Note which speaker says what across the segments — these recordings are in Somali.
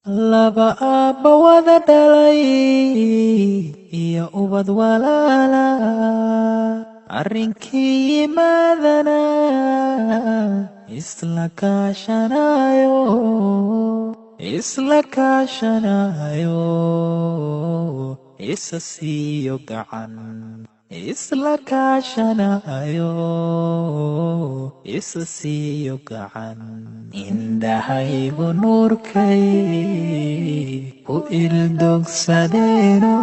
Speaker 1: laba aabba wada dhalay iyo ubad walaala arrinkii yimaadana isla kaashanayo isa siiyo gacan isla kaashanayo isa siiyo gacan indhahaygu nuurkay ku ildogsadeeno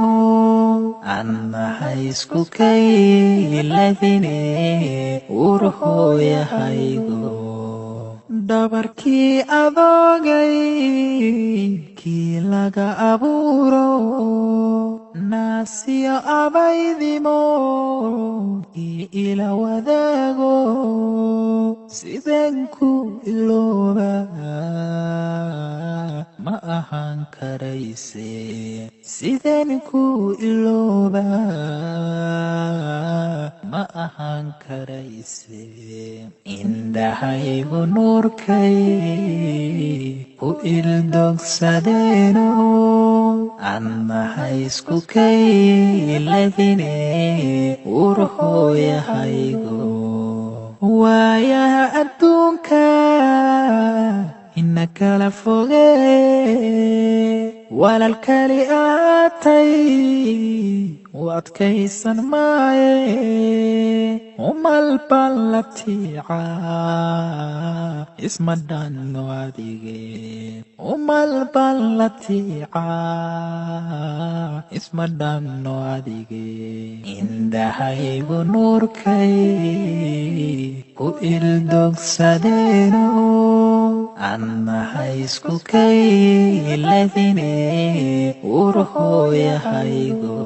Speaker 1: annahay isku kayladine urhooyahaygo dhabarkii adoogay kii laga abuuro naasiyo abaydimo kii ila wadaago sideen ku ilooba ma ahaan karayse sideen ku ilooba ma ahaan karayse indhahaygu nuurkay ku ildogsadeeno annahay isku kayladine urhooyahaygo waayaha adduunka ina kala foge walaalkali aatay u adkaysan maaye umal baan la tiica isma dhanno adige umal baan la tiica isma dhanno adige indhahaygu nuurkay ku ildogsadeeno annahay isku kayladine urhooyahaygo